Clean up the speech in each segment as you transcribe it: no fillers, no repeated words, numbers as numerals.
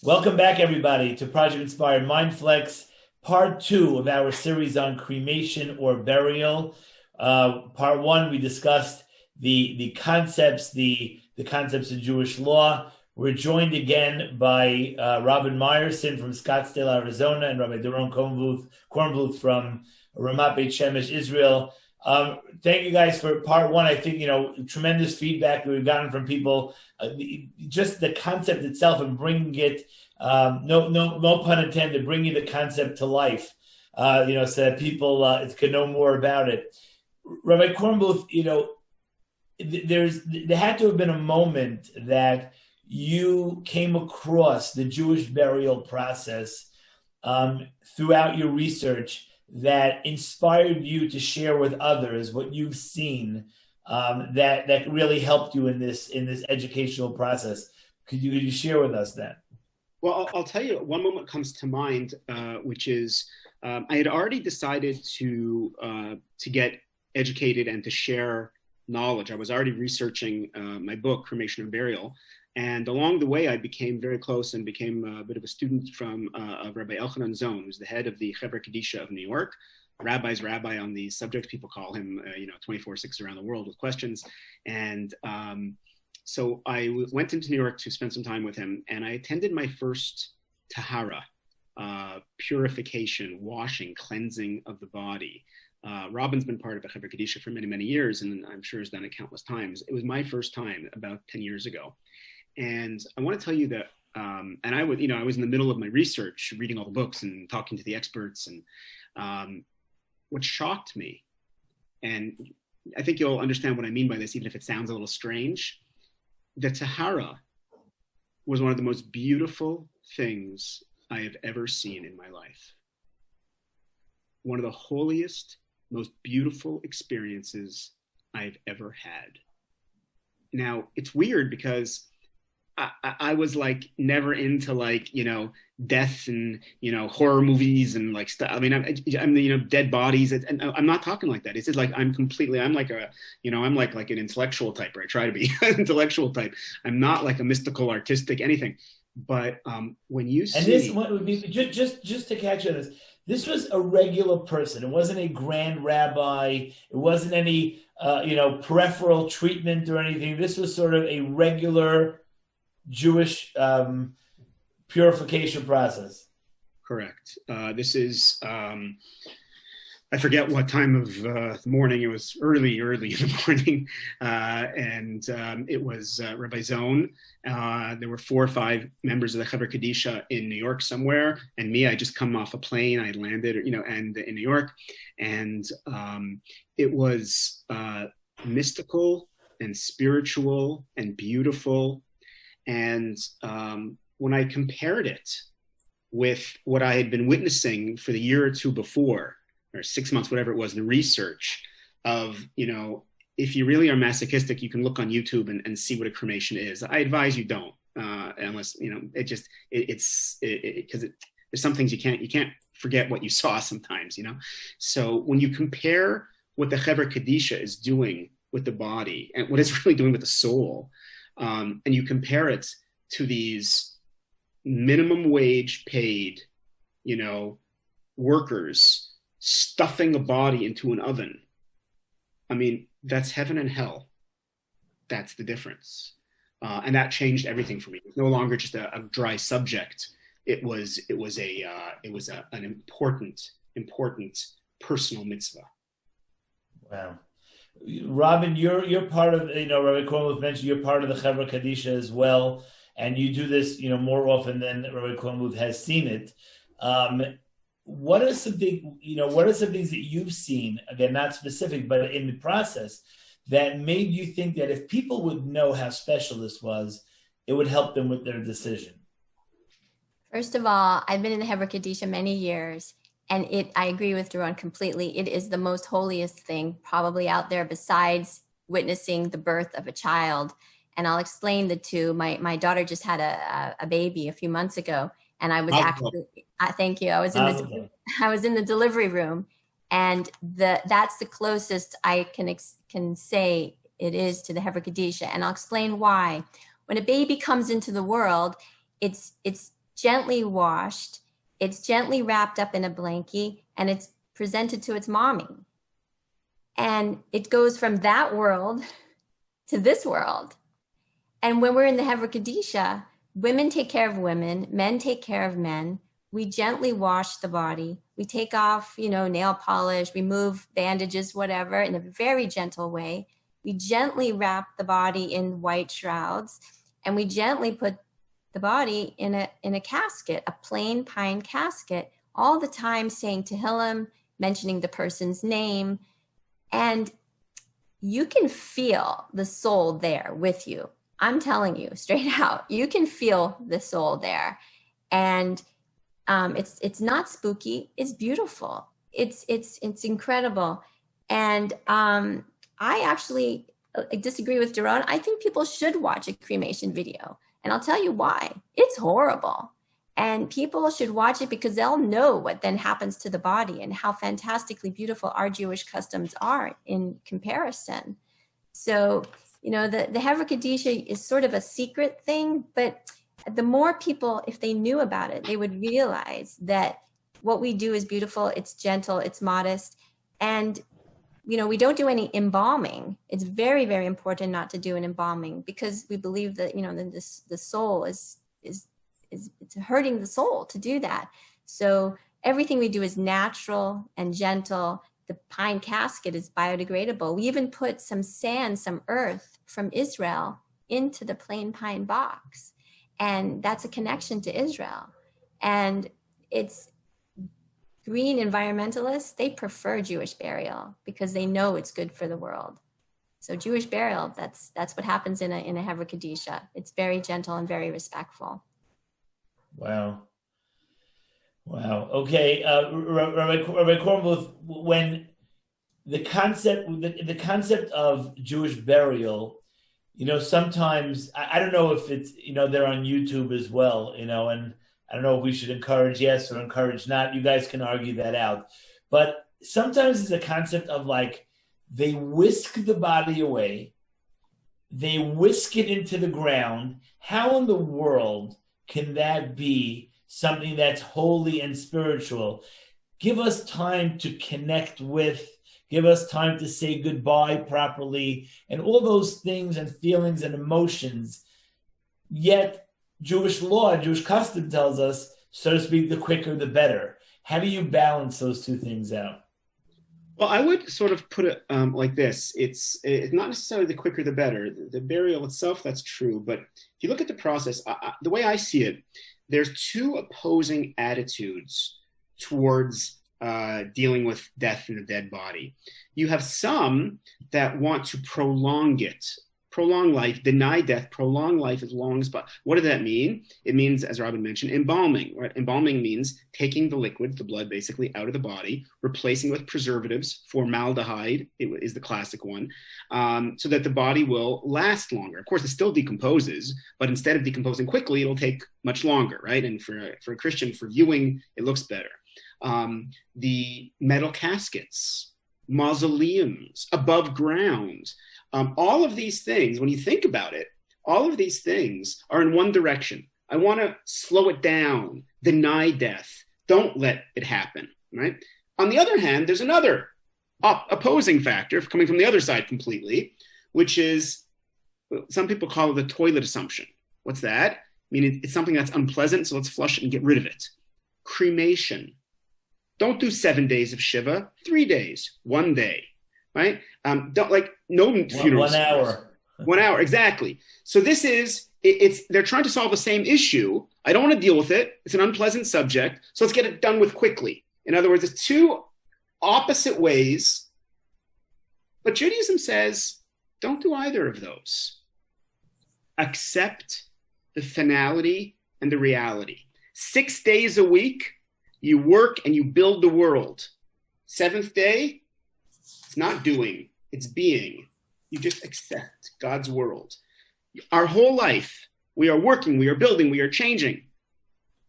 Welcome back, everybody, to Project Inspired Mindflex, part two of our series on cremation or burial. Part one, we discussed the concepts, the concepts of Jewish law. We're joined again by Robin Meyerson from Scottsdale, Arizona, and Rabbi Doron Kornbluth from Ramat Beit Shemesh, Israel. Thank you guys for part one. I think, tremendous feedback that we've gotten from people. Just the concept itself and bringing it, no pun intended, bringing the concept to life, so that people can know more about it. Rabbi Kornbluth, there had to have been a moment that you came across the Jewish burial process throughout your research that inspired you to share with others what you've seen, that really helped you in this educational process. Could you share with us that? Well, I'll tell you, one moment comes to mind, which is I had already decided to get educated and to share knowledge. I was already researching my book, Cremation and Burial. And along the way, I became very close and became a bit of a student from Rabbi Elchanan Zon, who's the head of the Chevra Kadisha of New York, rabbi's rabbi on these subjects. People call him, 24/6 around the world with questions. And so I went into New York to spend some time with him, and I attended my first tahara, purification, washing, cleansing of the body. Robin's been part of a Chevra Kadisha for many, many years, and I'm sure has done it countless times. It was my first time about 10 years ago. And I want to tell you that, and I was in the middle of my research, reading all the books and talking to the experts. And what shocked me, and I think you'll understand what I mean by this, even if it sounds a little strange, the Tahara was one of the most beautiful things I have ever seen in my life. One of the holiest, most beautiful experiences I've ever had. Now, it's weird because I was like never into death and horror movies and like stuff. I mean, I'm dead bodies, and I'm not talking like that. It's just like I'm like I'm like an intellectual type, or I try to be an intellectual type. I'm not like a mystical, artistic anything. But when you see, And this what would be just to catch on this. This was a regular person. It wasn't a grand rabbi. It wasn't any peripheral treatment or anything. This was sort of a regular Jewish purification process. correct. This is I forget what time of the morning. It was early in the morning, and it was Rabbi Zone. There were 4 or 5 members of the Chevra Kadisha in New York somewhere, and me. I just come off a plane. I landed, and in New York, and it was mystical and spiritual and beautiful. And when I compared it with what I had been witnessing for the year or two before, or 6 months, whatever it was, the research of, if you really are masochistic, you can look on YouTube and see what a cremation is. I advise you don't, unless, it's because there's some things you can't forget what you saw sometimes, So when you compare what the Chevra Kadisha is doing with the body and what it's really doing with the soul, and you compare it to these minimum wage paid, workers stuffing a body into an oven. I mean, that's heaven and hell. That's the difference. And that changed everything for me. It was no longer just a dry subject. It was an important personal mitzvah. Wow. Robin, you're part of, Rabbi Kornbluth mentioned you're part of the Chevra Kadisha as well, and you do this, more often than Rabbi Kornbluth has seen it. What are some things that you've seen, again, not specific, but in the process, that made you think that if people would know how special this was, it would help them with their decision? First of all, I've been in the Hebrew Kadisha many years, and I agree with Duran completely. It is the most holiest thing probably out there besides witnessing the birth of a child. And I'll explain the two. My daughter just had a baby a few months ago, and I was thank you. I was in the delivery room, and that's the closest I can say it is to the Hebrew Kadisha. And I'll explain why. When a baby comes into the world, it's gently washed, it's gently wrapped up in a blankie, and it's presented to its mommy. And it goes from that world to this world. And when we're in the Hever Kadisha, women take care of women, men take care of men. We gently wash the body. We take off, nail polish, remove bandages, whatever, in a very gentle way. We gently wrap the body in white shrouds, and we gently put the body in a casket, a plain pine casket, all the time saying Tehillim, mentioning the person's name. And you can feel the soul there with you. I'm telling you straight out, you can feel the soul there. And it's not spooky. It's beautiful. It's incredible. And I actually disagree with Daron. I think people should watch a cremation video. And I'll tell you why. It's horrible. And people should watch it because they'll know what then happens to the body and how fantastically beautiful our Jewish customs are in comparison. So, the Hever Kadisha is sort of a secret thing, but the more people, if they knew about it, they would realize that what we do is beautiful, it's gentle, it's modest. And, we don't do any embalming. It's very, very important not to do an embalming because we believe that, the soul is it's hurting the soul to do that. So everything we do is natural and gentle. The pine casket is biodegradable. We even put some sand, some earth from Israel into the plain pine box. And that's a connection to Israel. And it's green environmentalists, they prefer Jewish burial because they know it's good for the world. So Jewish burial, that's what happens in a Hever Kadisha. It's very gentle and very respectful. Wow. Okay, Rabbi Kornbluth, when the concept of Jewish burial, sometimes I don't know if it's they're on YouTube as well, and I don't know if we should encourage yes or encourage not. You guys can argue that out, but sometimes it's a concept of like they whisk the body away, they whisk it into the ground. How in the world can that be something that's holy and spiritual? Give us time to connect with, give us time to say goodbye properly, and all those things and feelings and emotions. Yet Jewish law, Jewish custom tells us, so to speak, the quicker the better. How do you balance those two things out? Well, I would sort of put it like this. It's not necessarily the quicker the better. The burial itself, that's true. But if you look at the process, the way I see it, there's two opposing attitudes towards dealing with death in a dead body. You have some that want to prolong it, prolong life, deny death, prolong life as long as possible. What does that mean? It means, as Robin mentioned, embalming. Right? Embalming means taking the liquid, the blood basically, out of the body, replacing with preservatives. Formaldehyde is the classic one, so that the body will last longer. Of course, it still decomposes, but instead of decomposing quickly, it'll take much longer, right? And for a Christian, for viewing, it looks better. The metal caskets, mausoleums, above ground, all of these things, when you think about it, all of these things are in one direction. I want to slow it down, deny death, don't let it happen, right? On the other hand, there's another opposing factor coming from the other side completely, which is, some people call it the toilet assumption. What's that? I mean, it's something that's unpleasant, so let's flush it and get rid of it. Cremation. Don't do 7 days of Shiva, 3 days, 1 day, right? Don't like no funerals. 1 hour. 1 hour, exactly. So this is, they're trying to solve the same issue. I don't want to deal with it. It's an unpleasant subject. So let's get it done with quickly. In other words, it's two opposite ways. But Judaism says, don't do either of those. Accept the finality and the reality. 6 days a week, you work and you build the world. 7th day, it's not doing, it's being. You just accept God's world. Our whole life, we are working, we are building, we are changing.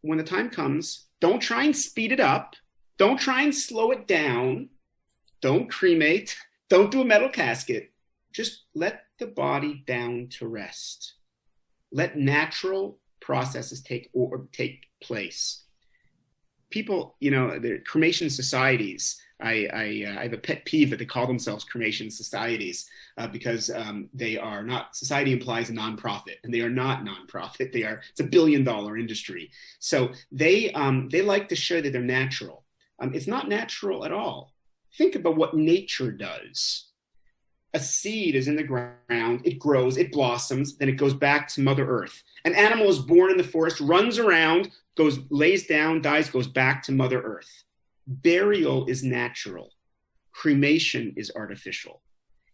When the time comes, don't try and speed it up. Don't try and slow it down. Don't cremate. Don't do a metal casket. Just let the body down to rest. Let natural processes take place. People, the cremation societies, I have a pet peeve that they call themselves cremation societies because they are not, society implies a nonprofit, and they are not nonprofit. It's $1 billion industry. So they like to show that they're natural. It's not natural at all. Think about what nature does. A seed is in the ground, it grows, it blossoms, then it goes back to Mother Earth. An animal is born in the forest, runs around, lays down, dies, goes back to Mother Earth. Burial is natural. Cremation is artificial.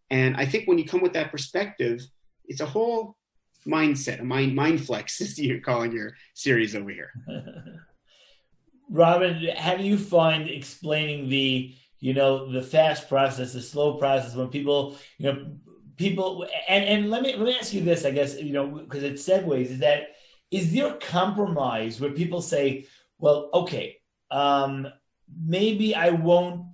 And I think when you come with that perspective, it's a whole mindset, a Mindflex, as you're calling your series over here. Robin, how do you find explaining the fast process, the slow process, when people, and let me ask you this, I guess, because it segues, is there a compromise where people say, well, okay, maybe I'll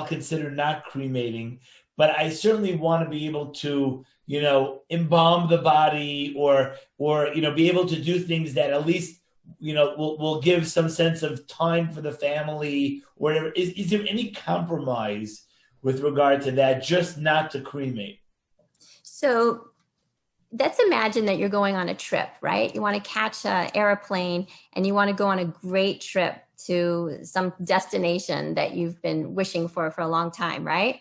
consider not cremating, but I certainly want to be able to, embalm the body or be able to do things that at least, will give some sense of time for the family or whatever. Is there any compromise with regard to that, just not to cremate? So let's imagine that you're going on a trip, right? You want to catch an airplane and you want to go on a great trip to some destination that you've been wishing for a long time, right?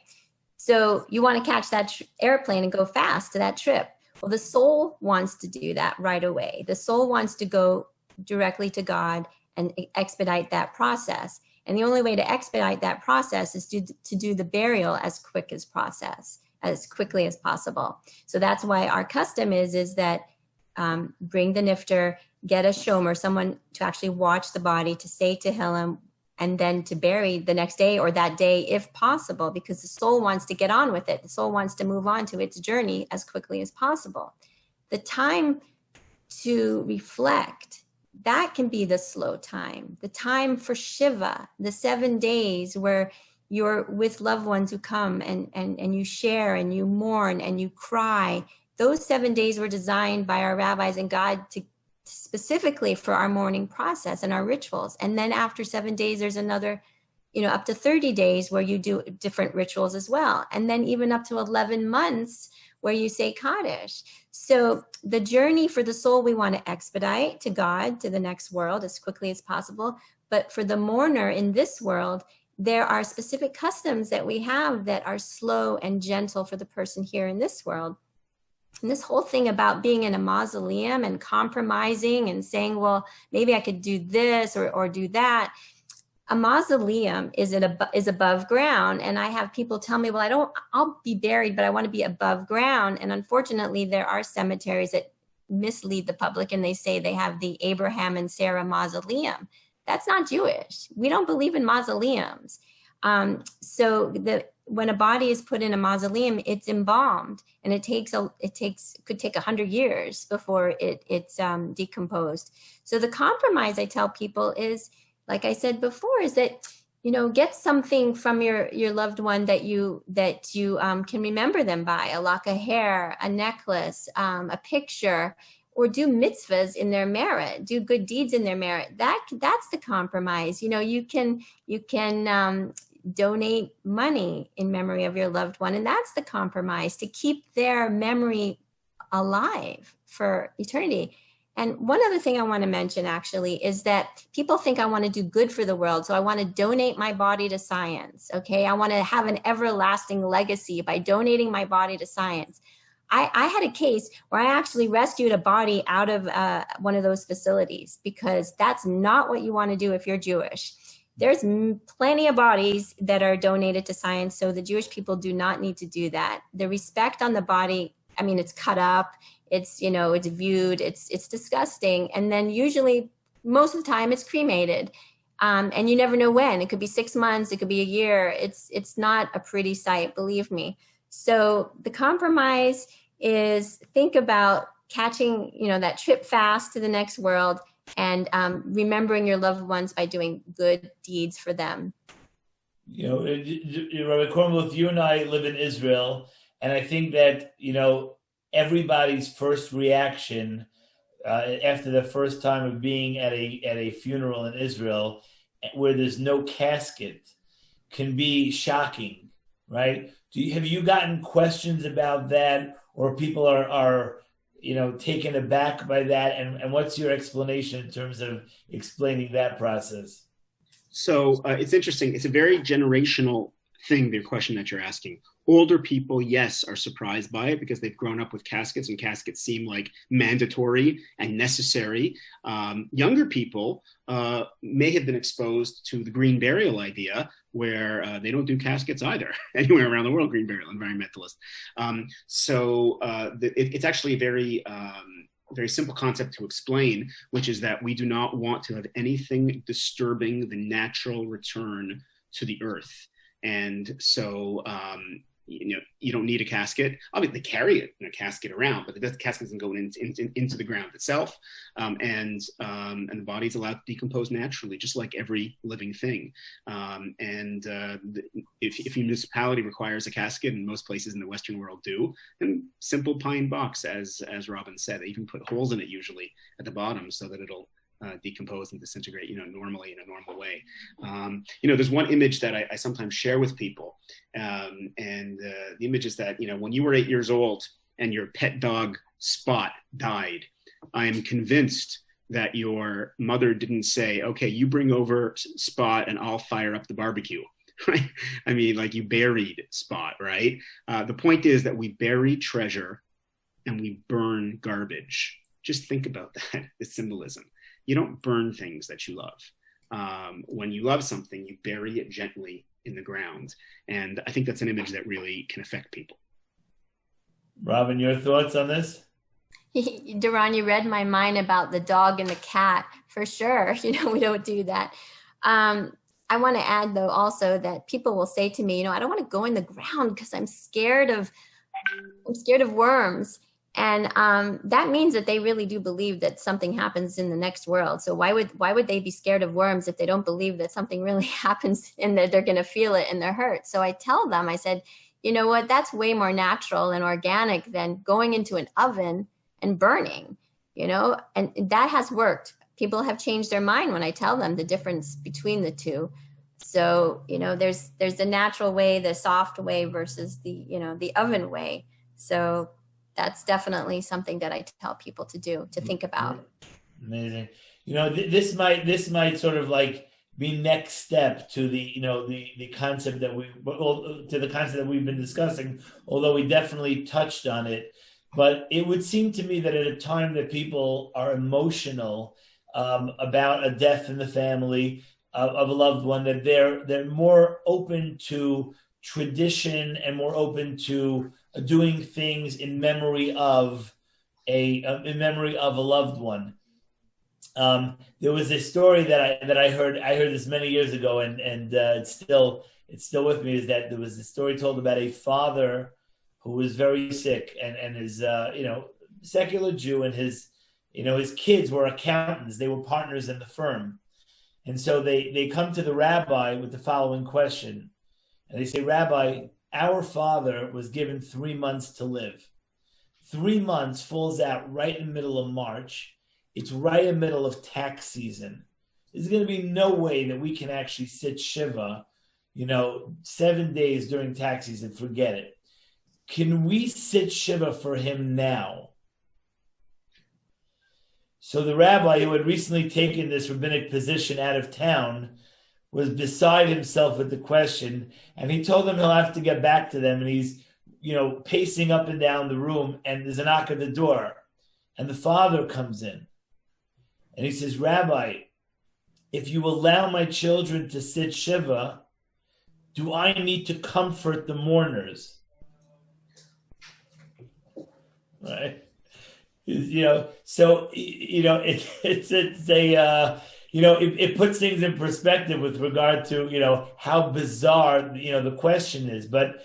So you want to catch that airplane and go fast to that trip. Well, the soul wants to do that right away. The soul wants to go directly to God and expedite that process. And the only way to expedite that process is to do the burial as quickly as possible. So that's why our custom is that bring the nifter, get a shomer, someone to actually watch the body, to say Tehillim, and then to bury the next day or that day if possible, because the soul wants to get on with it. The soul wants to move on to its journey as quickly as possible. The time to reflect, that can be the slow time. The time for Shiva, the 7 days where you're with loved ones who come and you share and you mourn and you cry. Those 7 days were designed by our rabbis and God to specifically for our mourning process and our rituals. And then after 7 days, there's another, up to 30 days where you do different rituals as well. And then even up to 11 months where you say Kaddish. So the journey for the soul, we want to expedite to God, to the next world as quickly as possible. But for the mourner in this world, there are specific customs that we have that are slow and gentle for the person here in this world. And this whole thing about being in a mausoleum and compromising and saying, well, maybe I could do this or do that. A mausoleum is above ground. And I have people tell me, well, I'll be buried, but I want to be above ground. And unfortunately, there are cemeteries that mislead the public and they say they have the Abraham and Sarah mausoleum. That's not Jewish. We don't believe in mausoleums. When a body is put in a mausoleum, it's embalmed, and it could take 100 years before it's decomposed. So the compromise I tell people is, like I said before, is that get something from your loved one that you can remember them by, a lock of hair, a necklace, a picture. Or do mitzvahs in their merit, do good deeds in their merit. That's the compromise. You can donate money in memory of your loved one, and that's the compromise, to keep their memory alive for eternity. And one other thing I want to mention actually is that people think I want to do good for the world, so I want to donate my body to science. Okay, I want to have an everlasting legacy by donating my body to science. I had a case where I actually rescued a body out of one of those facilities, because that's not what you want to do if you're Jewish. There's plenty of bodies that are donated to science, so the Jewish people do not need to do that. The respect on the body, it's cut up, it's viewed, it's disgusting. And then usually, most of the time, it's cremated. And you never know when. It could be 6 months, it could be a year. It's not a pretty sight, believe me. So the compromise is, think about catching, that trip fast to the next world, and remembering your loved ones by doing good deeds for them. Rabbi Kornbluth, you and I live in Israel, and I think that, everybody's first reaction after the first time of being at a funeral in Israel where there's no casket can be shocking, right? Have you gotten questions about that, or people are taken aback by that? And what's your explanation in terms of explaining that process? So it's interesting. It's a very generational thing, the question that you're asking. Older people, yes, are surprised by it because they've grown up with caskets, and caskets seem like mandatory and necessary. Younger people may have been exposed to the green burial idea, where they don't do caskets either anywhere around the world. Green burial, environmentalist. It's actually a very simple concept to explain, which is that we do not want to have anything disturbing the natural return to the earth. And so, you don't need a casket. Obviously, they carry it in a casket around, but the casket isn't going into the ground itself. And the body's allowed to decompose naturally, just like every living thing. If a municipality requires a casket, and most places in the Western world do, then simple pine box, as Robin said, they even put holes in it usually at the bottom so that it'll decompose and disintegrate, normally in a normal way. There's one image that I sometimes share with people. The image is that, when you were 8 years old and your pet dog Spot died, I am convinced that your mother didn't say, okay, you bring over Spot and I'll fire up the barbecue. Right? I mean, like, you buried Spot, right? The point is that we bury treasure and we burn garbage. Just think about that, the symbolism. You don't burn things that you love. When you love something, you bury it gently in the ground. And I think that's an image that really can affect people. Robin, your thoughts on this? Duran, you read my mind about the dog and the cat, for sure. We don't do that. I want to add, though, also that people will say to me, I don't want to go in the ground because I'm scared of worms. And that means that they really do believe that something happens in the next world. So why would they be scared of worms if they don't believe that something really happens and that they're going to feel it in their hurt? So I tell them, I said, you know what, that's way more natural and organic than going into an oven and burning, and that has worked. People have changed their mind when I tell them the difference between the two. So, there's the natural way, the soft way versus the oven way. So that's definitely something that I tell people to do, to think about. Amazing. This might sort of like be next step to the concept that we've been discussing, although we definitely touched on it. But it would seem to me that at a time that people are emotional about a death in the family of a loved one, that they're more open to tradition and more open to doing things in memory of a loved one. There was a story that I heard this many years ago, and it's still with me. Is that there was a story told about a father who was very sick, and his secular Jew, and his kids were accountants. They were partners in the firm, and so they come to the rabbi with the following question, and they say, "Rabbi, our father was given 3 months to live. 3 months falls out right in the middle of March. It's right in the middle of tax season. There's going to be no way that we can actually sit Shiva, 7 days during tax season. Forget it. Can we sit Shiva for him now?" So the rabbi, who had recently taken this rabbinic position out of town, was beside himself with the question, and he told them he'll have to get back to them. And he's, pacing up and down the room, and there's a knock at the door, and the father comes in, and he says, "Rabbi, if you allow my children to sit Shiva, do I need to comfort the mourners?" Right? So it puts things in perspective with regard to, how bizarre, the question is. But,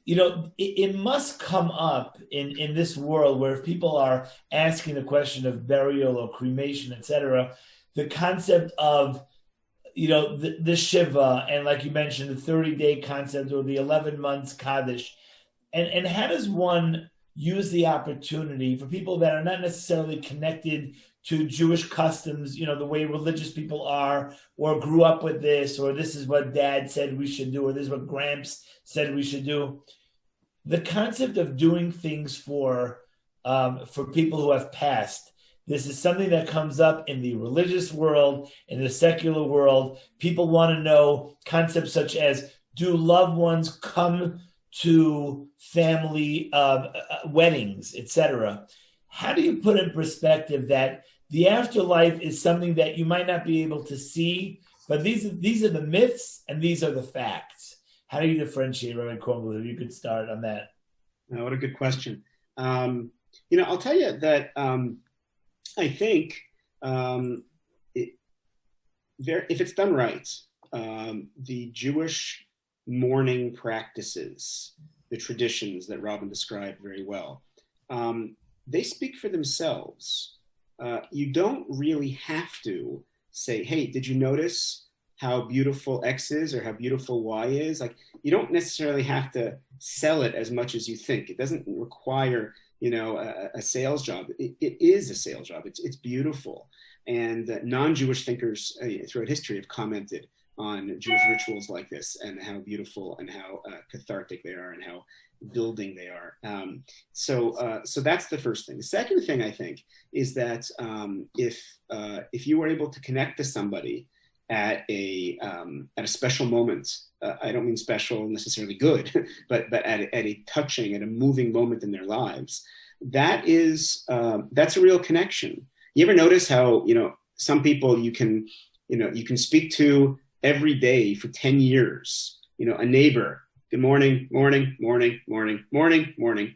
it must come up in this world where if people are asking the question of burial or cremation, etc., the concept of, the Shiva, and like you mentioned, the 30-day concept or the 11 months Kaddish. And how does one use the opportunity for people that are not necessarily connected to Jewish customs, the way religious people are, or grew up with this, or this is what dad said we should do, or this is what Gramps said we should do. The concept of doing things for people who have passed. This is something that comes up in the religious world, in the secular world. People want to know concepts such as, do loved ones come to family weddings, etc.? How do you put in perspective that the afterlife is something that you might not be able to see, but these are the myths and these are the facts? How do you differentiate, Rabbi Kornbluth? If you could start on that. Oh, what a good question. I'll tell you that I think if it's done right, the Jewish mourning practices, the traditions that Robin described very well, they speak for themselves. You don't really have to say, hey, did you notice how beautiful X is or how beautiful Y is? Like, you don't necessarily have to sell it as much as you think. It doesn't require, a sales job. It is a sales job. It's beautiful. And non-Jewish thinkers throughout history have commented on Jewish rituals like this and how beautiful and how cathartic they are and how building they are. So that's the first thing. The second thing, I think, is that if you were able to connect to somebody at a special moment, I don't mean special necessarily good, but at a touching, at a moving moment in their lives, that's a real connection. You ever notice how some people you can speak to every day for 10 years? A neighbor, good morning, morning, morning, morning, morning, morning.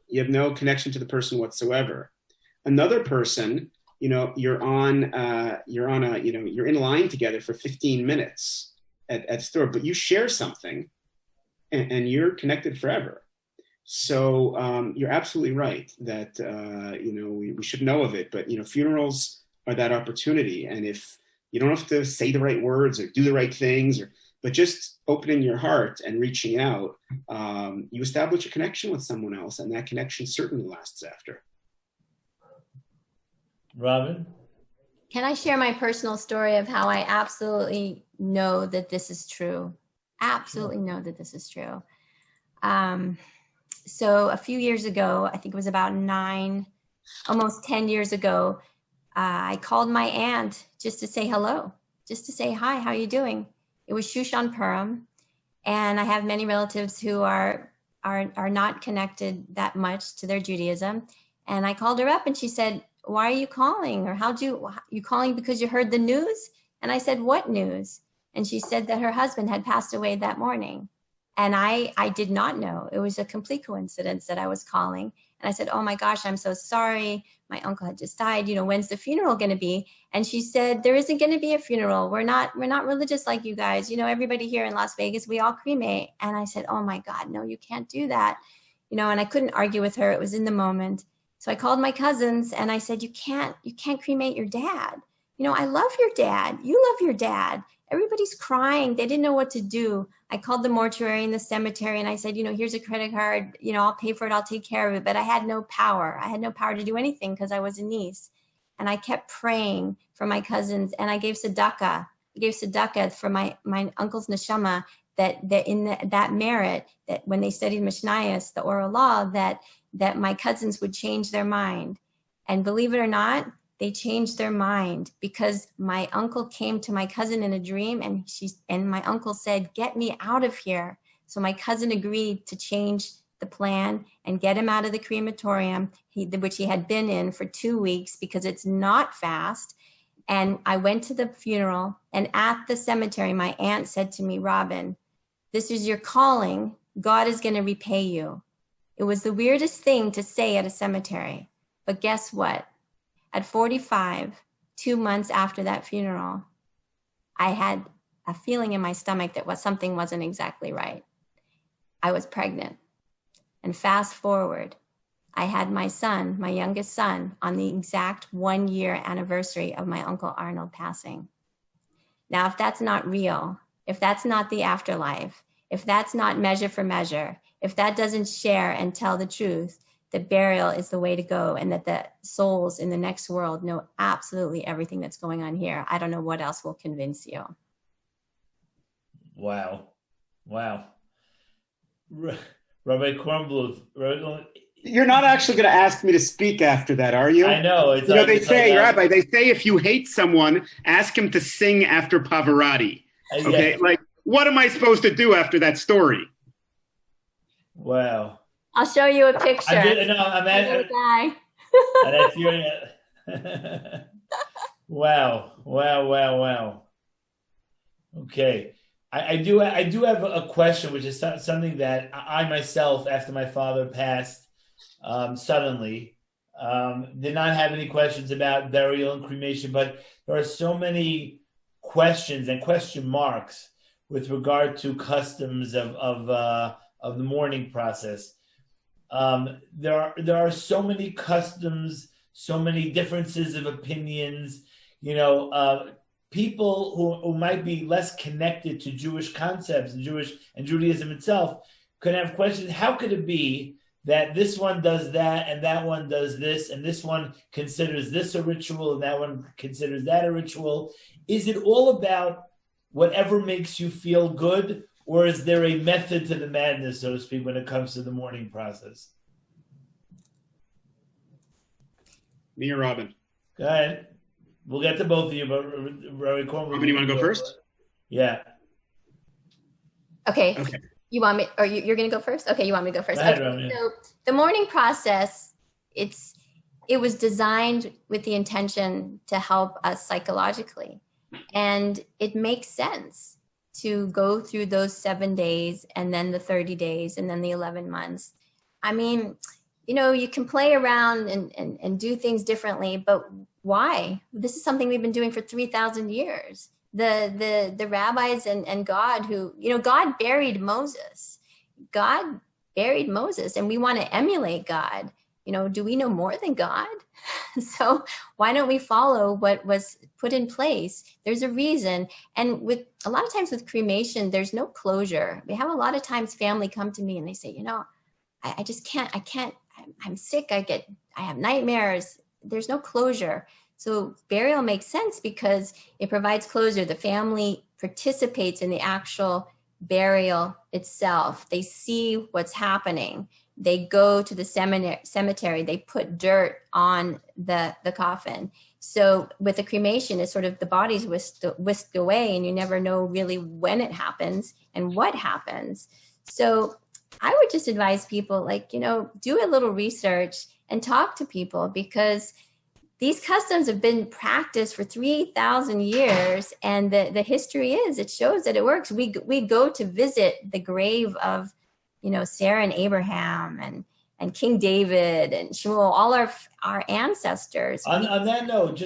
You have no connection to the person whatsoever. Another person, you're in line together for 15 minutes at the store, but you share something and you're connected forever. So you're absolutely right that, we should know of it, but, funerals are that opportunity. And if you don't have to say the right words or do the right things, but just opening your heart and reaching out, you establish a connection with someone else, and that connection certainly lasts after. Robin? Can I share my personal story of how I absolutely know that this is true? Absolutely know that this is true. So a few years ago, I think it was about almost 10 years ago, I called my aunt just to say hello, just to say, hi, how are you doing? It was Shushan Purim. And I have many relatives who are not connected that much to their Judaism. And I called her up and she said, why are you calling? Or you calling because you heard the news? And I said, what news? And she said that her husband had passed away that morning. And I did not know. It was a complete coincidence that I was calling. And I said, oh my gosh, I'm so sorry. My uncle had just died. When's the funeral going to be? And she said, there isn't going to be a funeral. We're not religious like you guys. Everybody here in Las Vegas, we all cremate. And I said, oh my God, no, you can't do that. And I couldn't argue with her. It was in the moment. So I called my cousins and I said, you can't cremate your dad. I love your dad. You love your dad. Everybody's crying. They didn't know what to do. I called the mortuary and the cemetery and I said, here's a credit card. I'll pay for it. I'll take care of it. But I had no power. I had no power to do anything because I was a niece. And I kept praying for my cousins and I gave tzedakah. I gave tzedakah for my uncle's neshama that in that merit, that when they studied Mishnayos, the oral law, that my cousins would change their mind. And believe it or not, they changed their mind because my uncle came to my cousin in a dream and my uncle said, get me out of here. So my cousin agreed to change the plan and get him out of the crematorium, which he had been in for 2 weeks because it's not fast. And I went to the funeral, and at the cemetery, my aunt said to me, Robin, this is your calling. God is going to repay you. It was the weirdest thing to say at a cemetery. But guess what? At 45, 2 months after that funeral, I had a feeling in my stomach that something wasn't exactly right. I was pregnant. And fast forward, I had my son, my youngest son, on the exact 1 year anniversary of my Uncle Arnold passing. Now, if that's not real, if that's not the afterlife, if that's not measure for measure, if that doesn't share and tell the truth, that burial is the way to go, and that the souls in the next world know absolutely everything that's going on here. I don't know what else will convince you. Wow. Rabbi Kornbluth, You're not actually going to ask me to speak after that, are you? I know. They say, Rabbi, they say if you hate someone, ask him to sing after Pavarotti. Okay, like, what am I supposed to do after that story? Wow. I'll show you a picture. I'm guy. Wow. Okay. I do have a question, which is something that I myself, after my father passed suddenly, did not have any questions about burial and cremation, but there are so many questions and question marks with regard to customs of the mourning process. There are so many customs, so many differences of opinions. People who might be less connected to Jewish concepts and Judaism itself could have questions. How could it be that this one does that and that one does this, and this one considers this a ritual and that one considers that a ritual? Is it all about whatever makes you feel good, or is there a method to the madness, so to speak, when it comes to the mourning process? Me or Robin? Go ahead. We'll get to both of you, but Rabbi Kornbluth. Robin, you want to go first? Yeah. Okay. You want me, or you're going to go first? Okay, you want me to go first. Go ahead, okay. Robin, yeah. So the mourning process, it was designed with the intention to help us psychologically. And it makes sense to go through those 7 days and then the 30 days and then the 11 months. I mean, you can play around and do things differently, but why? This is something we've been doing for 3,000 years. The rabbis and God God buried Moses. God buried Moses, and we want to emulate God. Do we know more than God? So why don't we follow what was put in place? There's a reason. And with a lot of times with cremation, there's no closure. We have a lot of times family come to me and they say, I just can't, I'm sick. I have nightmares. There's no closure. So burial makes sense because it provides closure. The family participates in the actual burial itself. They see what's happening. They go to the cemetery. They put dirt on the coffin. So with the cremation, it's sort of the body's whisked away, and you never know really when it happens and what happens. So I would just advise people, do a little research and talk to people, because these customs have been practiced for 3,000 years, and the history it shows that it works. We go to visit the grave of, Sarah and Abraham and King David and Shmuel, all our ancestors. On that note,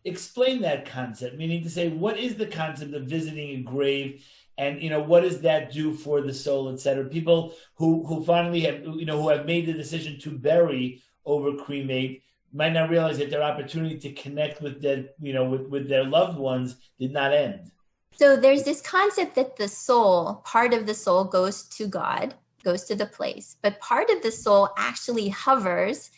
explain that concept, meaning to say, what is the concept of visiting a grave? And, what does that do for the soul, et cetera? People who finally have, who have made the decision to bury over cremate might not realize that their opportunity to connect with their, with their loved ones did not end. So there's this concept that part of the soul goes to God, goes to the place, but part of the soul actually hovers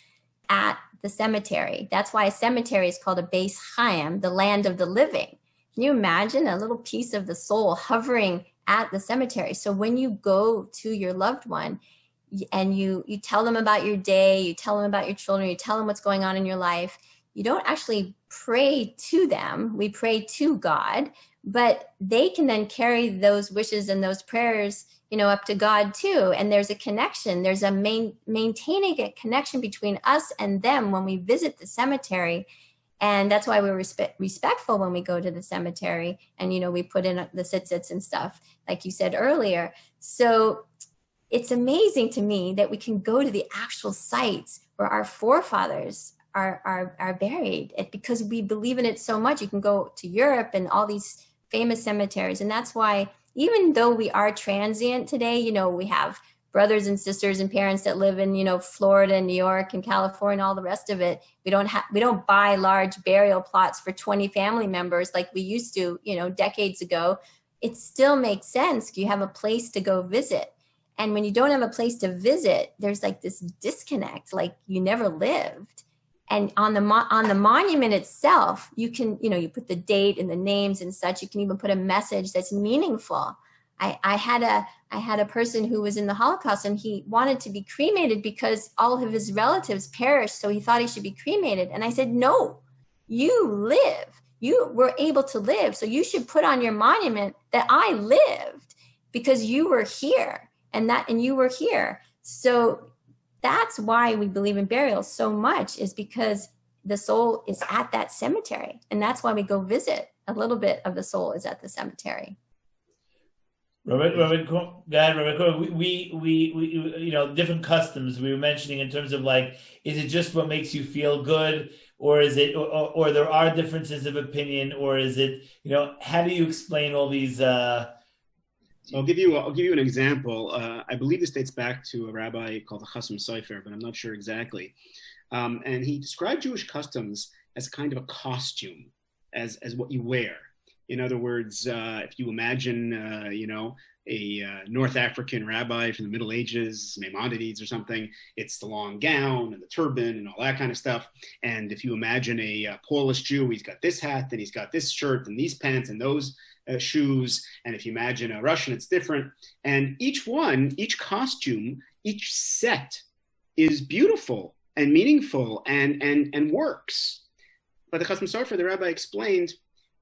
at the cemetery. That's why a cemetery is called a Beis Chaim, the land of the living. Can you imagine a little piece of the soul hovering at the cemetery? So when you go to your loved one and you tell them about your day, you tell them about your children, you tell them what's going on in your life, you don't actually pray to them. We pray to God, but they can then carry those wishes and those prayers, up to God too. And there's a connection. There's a maintaining a connection between us and them when we visit the cemetery. And that's why we're respectful when we go to the cemetery, and, we put in the sit-sits and stuff, like you said earlier. So it's amazing to me that we can go to the actual sites where our forefathers are buried, because we believe in it so much. You can go to Europe and all these famous cemeteries. And that's why, even though we are transient today, we have brothers and sisters and parents that live in, Florida and New York and California, and all the rest of it. We don't buy large burial plots for 20 family members like we used to, decades ago. It still makes sense. You have a place to go visit. And when you don't have a place to visit, there's like this disconnect, like you never lived. And on the monument itself, you can, you put the date and the names and such. You can even put a message that's meaningful. I had a person who was in the Holocaust, and he wanted to be cremated because all of his relatives perished. So he thought he should be cremated. And I said, no, you live. You were able to live. So you should put on your monument that I lived because you were here and you were here. So that's why we believe in burial so much, is because the soul is at that cemetery. And that's why we go visit. A little bit of the soul is at the cemetery. Robert, we different customs we were mentioning in terms of like, is it just what makes you feel good, or is it, or there are differences of opinion, or is it, how do you explain all these? So I'll give you an example. I believe this dates back to a rabbi called the Chasam Sofer, but I'm not sure exactly. And he described Jewish customs as kind of a costume, as what you wear. In other words, if you imagine, a North African rabbi from the Middle Ages, Maimonides or something, it's the long gown and the turban and all that kind of stuff. And if you imagine a Polish Jew, he's got this hat, and he's got this shirt and these pants and those shoes. And if you imagine a Russian, it's different. And each costume, each set is beautiful and meaningful and works. But the Chasam Sofer, the rabbi explained,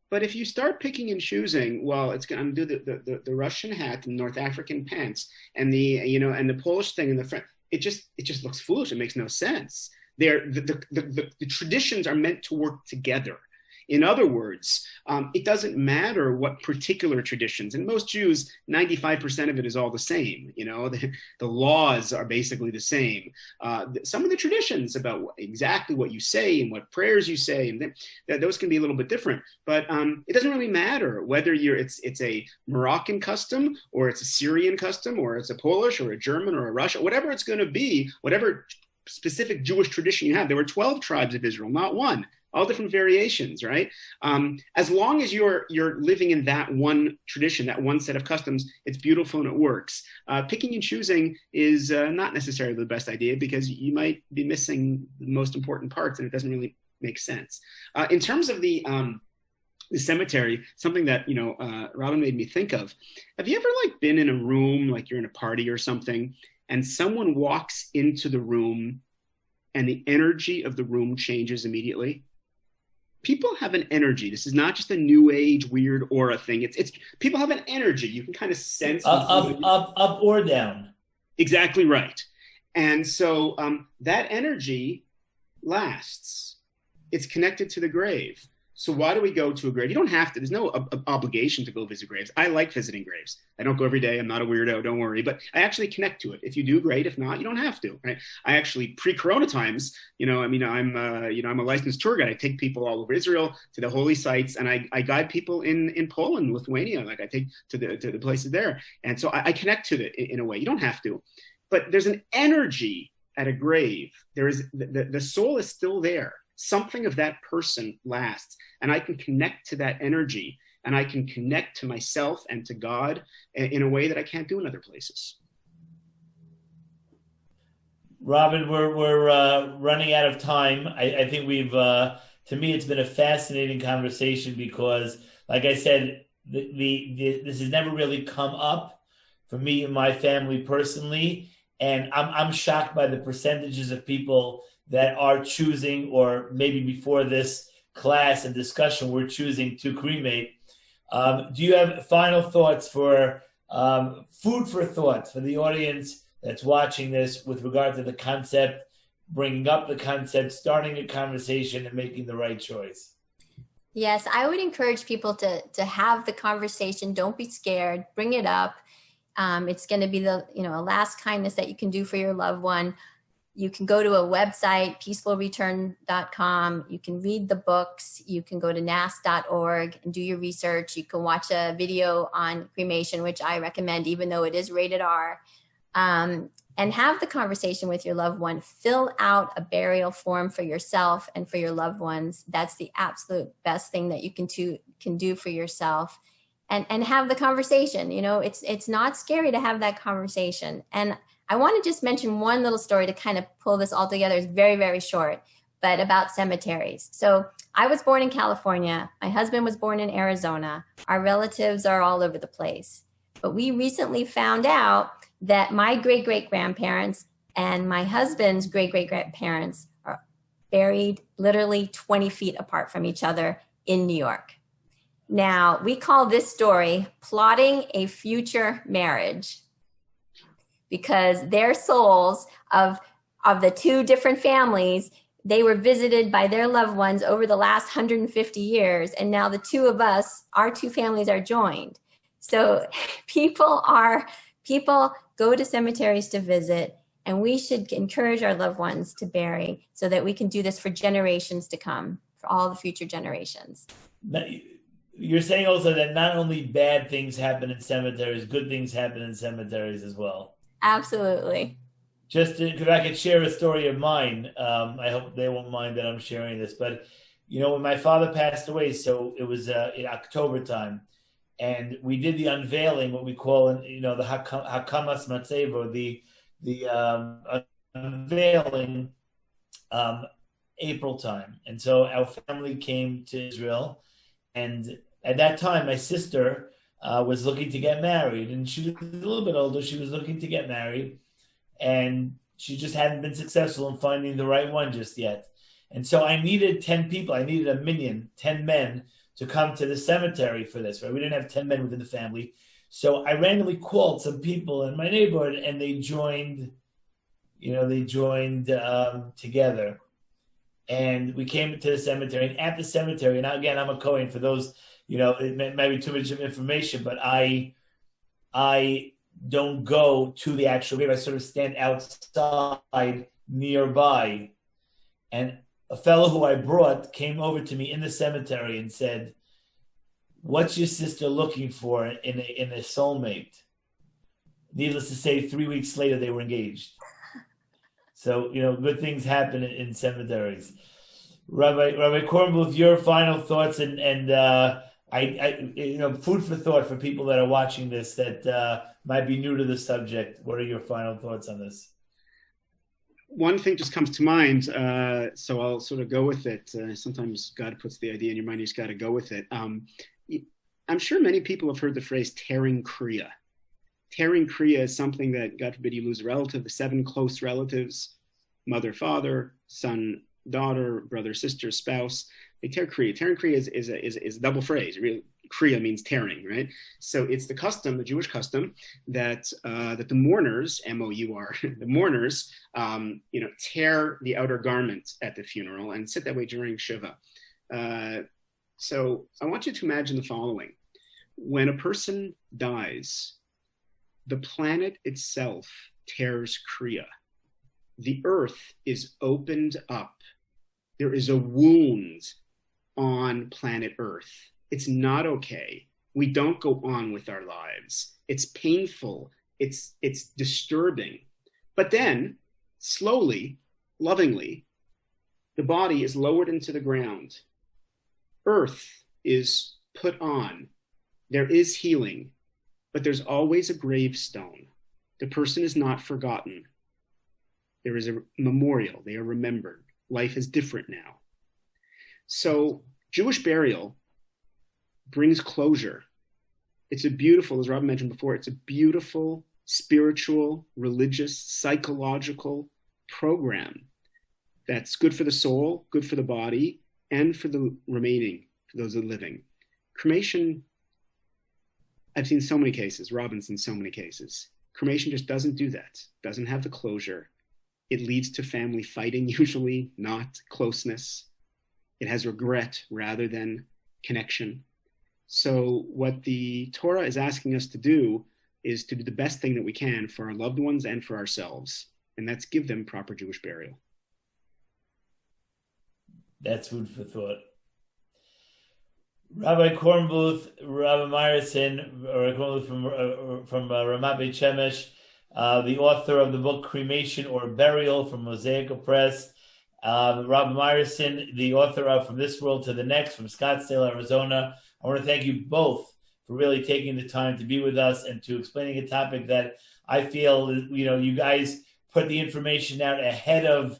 but if you start picking and choosing, well, it's going to do the Russian hat and North African pants and and the Polish thing and the French, it just looks foolish. It makes no sense. The traditions are meant to work together. In other words, it doesn't matter what particular traditions, and most Jews, 95% of it is all the same. The laws are basically the same. Some of the traditions about exactly what you say and what prayers you say, and those can be a little bit different. But it doesn't really matter whether it's a Moroccan custom, or it's a Syrian custom, or it's a Polish or a German or a Russian, whatever it's going to be, whatever specific Jewish tradition you have. There were 12 tribes of Israel, not one. All different variations, right? As long as you're living in that one tradition, that one set of customs, it's beautiful and it works. Picking and choosing is not necessarily the best idea, because you might be missing the most important parts, and it doesn't really make sense. In terms of the cemetery, something that Robin made me think of. Have you ever been in a room, like you're in a party or something, and someone walks into the room, and the energy of the room changes immediately? People have an energy. This is not just a new age weird aura thing. It's people have an energy. You can kind of sense up or down. Exactly right. And so that energy lasts. It's connected to the grave. So why do we go to a grave? You don't have to. There's no obligation to go visit graves. I like visiting graves. I don't go every day. I'm not a weirdo. Don't worry. But I actually connect to it. If you do, great. If not, you don't have to. Right? I actually, pre-Corona times, I'm a licensed tour guide. I take people all over Israel to the holy sites, and I guide people in Poland, Lithuania. I take to the places there, and so I connect to it in a way. You don't have to, but there's an energy at a grave. There is the soul is still there. Something of that person lasts, and I can connect to that energy, and I can connect to myself and to God in a way that I can't do in other places. Robin, we're running out of time. I think we've, to me, it's been a fascinating conversation because, like I said, this has never really come up for me and my family personally, and I'm shocked by the percentages of people that are choosing, or maybe before this class and discussion, we're choosing to cremate. Do you have final thoughts for food for thought for the audience that's watching this with regard to the concept, bringing up the concept, starting a conversation, and making the right choice? Yes, I would encourage people to have the conversation. Don't be scared. Bring it up. It's going to be a last kindness that you can do for your loved one. You can go to a website, peacefulreturn.com. You can read the books. You can go to nas.org and do your research. You can watch a video on cremation, which I recommend, even though it is rated R. And have the conversation with your loved one. Fill out a burial form for yourself and for your loved ones. That's the absolute best thing that you can do for yourself. and have the conversation. It's not scary to have that conversation. And I want to just mention one little story to kind of pull this all together. It's very, very short, but about cemeteries. So I was born in California. My husband was born in Arizona. Our relatives are all over the place. But we recently found out that my great-great-grandparents and my husband's great-great-grandparents are buried literally 20 feet apart from each other in New York. Now, we call this story Plotting a Future Marriage, because their souls of the two different families, they were visited by their loved ones over the last 150 years. And now the two of us, our two families are joined. So people go to cemeteries to visit, and we should encourage our loved ones to bury so that we can do this for generations to come, for all the future generations. You're saying also that not only bad things happen in cemeteries, good things happen in cemeteries as well. Absolutely. Just if I could share a story of mine, I hope they won't mind that I'm sharing this. But, when my father passed away, so it was in October time, and we did the unveiling, what we call, the Hakamas Matzevo, the unveiling, April time. And so our family came to Israel. And at that time, my sister was looking to get married, and she was a little bit older. She was looking to get married, and she just hadn't been successful in finding the right one just yet. And so I needed 10 people. I needed a minion, 10 men to come to the cemetery for this, right? We didn't have 10 men within the family. So I randomly called some people in my neighborhood, and they joined together. And we came to the cemetery, and at the cemetery, and again, I'm a Kohen for those, it might be too much information, but I don't go to the actual grave. I sort of stand outside nearby. And a fellow who I brought came over to me in the cemetery and said, "What's your sister looking for in a soulmate?" Needless to say, 3 weeks later, they were engaged. So, good things happen in cemeteries. Rabbi Kornbluth, your final thoughts and food for thought for people that are watching this that might be new to the subject. What are your final thoughts on this? One thing just comes to mind, so I'll sort of go with it. Sometimes God puts the idea in your mind, you just got to go with it. I'm sure many people have heard the phrase tearing kriya. Tearing kriya is something that, God forbid you lose a relative, the 7 close relatives, mother, father, son, daughter, brother, sister, spouse. They tear kriya. Tearing kriya is a double phrase. Kriya means tearing, right? So it's the custom, the Jewish custom, that the mourners, M-O-U-R, the mourners, tear the outer garment at the funeral and sit that way during Shiva. So I want you to imagine the following. When a person dies, the planet itself tears kriya. The earth is opened up. There is a wound on planet Earth. It's not okay. We don't go on with our lives. It's painful. It's disturbing. But then, slowly, lovingly, the body is lowered into the ground. Earth is put on. There is healing. But there's always a gravestone. The person is not forgotten. There is a memorial. They are remembered. Life is different now. So Jewish burial brings closure. It's a beautiful, as Robin mentioned before, it's a beautiful, spiritual, religious, psychological program that's good for the soul, good for the body, and for the remaining, for those that are living. Cremation, I've seen so many cases, Robin's seen so many cases. Cremation just doesn't do that, doesn't have the closure. It leads to family fighting, usually, not closeness. It has regret rather than connection. So what the Torah is asking us to do is to do the best thing that we can for our loved ones and for ourselves, and that's give them proper Jewish burial. That's food for thought. Rabbi Kornbluth, Rabbi Meyerson, from Ramat Beit Shemesh, the author of the book Cremation or Burial from Mosaic Press. Rabbi Meyerson, the author of From This World to the Next from Scottsdale, Arizona. I want to thank you both for really taking the time to be with us and to explaining a topic that I feel, you guys put the information out ahead of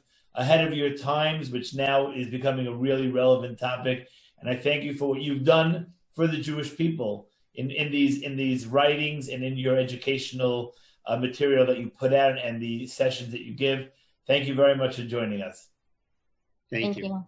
your times, which now is becoming a really relevant topic. And I thank you for what you've done for the Jewish people in these writings and in your educational material that you put out and the sessions that you give. Thank you very much for joining us. Thank you.